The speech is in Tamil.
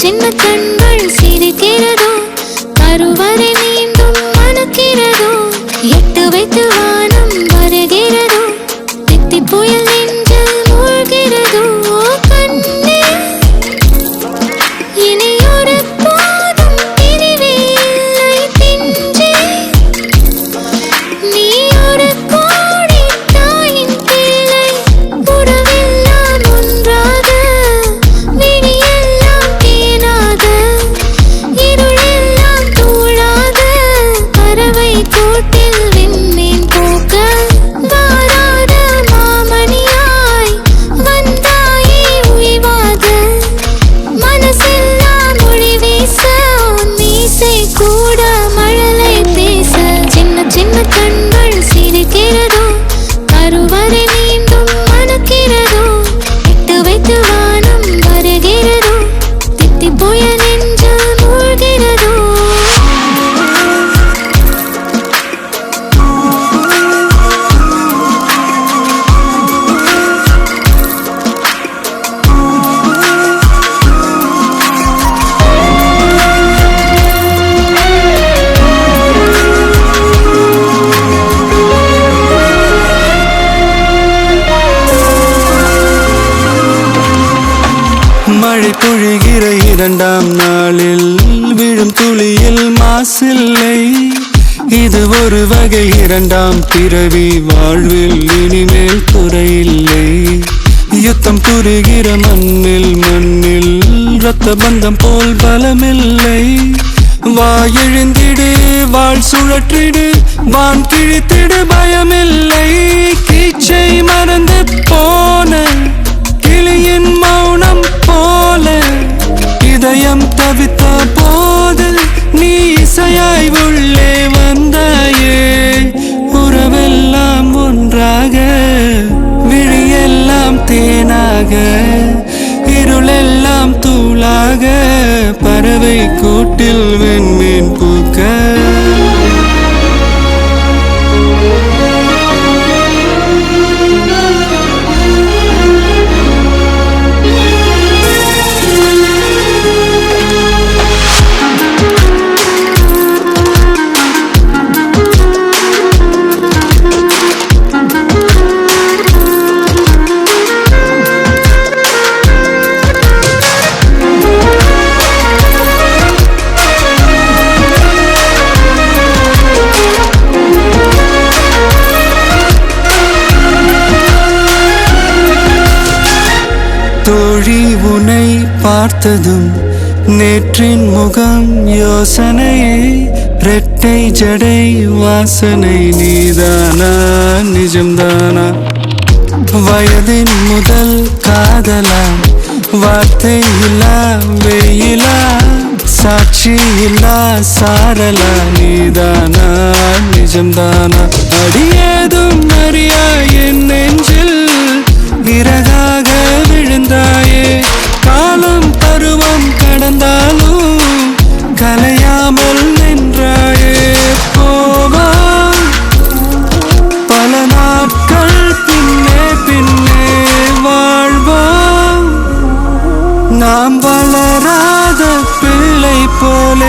சின்ன கண்கள் சிரிக்கிறதோ கருவறை மீண்டும் மணக்கிறதோ எட்டு வைத்து வானம் வருகிறதோ தித்தி புயல் நெஞ்சில் மூழ்கிறதோ கண்ணே இனியொரு போதும் பிரிவே இல்லை பிஞ்சே நீ ஒரு கோடி தாயின் பிள்ளை உறவெல்லாம் ஒன்றாக விழியெல்லாம் தேனாக இருளெல்லாம் தூளாக பறவை கூட்டில் விண்மீன் போக்க வாராத மாமணியாய் வந்தாயே உய்வாக மனசெல்லாம் மொழி வீச மீசை கூட மழலை பேச சின்ன சின்ன கண்கள் சிரிக்கிறதோ கருவறை மீண்டும் மணக்கிறதோ எட்டு வைத்து வானம் வருகிறதோ தித்தி புயல் நெஞ்சில் மூழ்கிறதோ மழை பொழிகிற இரண்டாம் நாளில் விழும் துளியில் மாசில்லை இது ஒரு வகை இரண்டாம் பிறவி வாழ்வில் இனிமேல் குறையில்லை யுத்தம் புரிகிற மண்ணில் இரத்த பந்தம் போல் பலமில்லை வா எழுந்திடு வாழ் சுழற்றிடு வான் கிழித்திடு பயமில்லை கீச்சை மறந்து போன கிளியின் மௌனம் போல இதயம் தவித்த போது நீ இசையாய் உள்ளே வந்தாயே உறவெல்லாம் ஒன்றாக விழியெல்லாம் தேனாக இருளெல்லாம் தூளாக பறவை கூட்டில் விண்மீன் பூக்க தோழி உன்னை பார்த்ததும் நேற்றின் முகம் யோசனையே ரெட்டை ஜடை வாசனை நீதானா நிஜம்தானா வயதின் முதல் காதலா வார்த்தை இல்லா வெயிலா சாட்சி இல்லா சாரலா நீதானா நிஜம்தானா அடியேதும் அறியா என் நெஞ்சில் இறகாக விழுந்தாயே காலம் பருவம் கடந்தாலும் கலையாமல் நின்றாயே போவா பல நாட்கள் பின்னே பின்னே வாழ்வோம் நாம் வளராத பிள்ளை போலே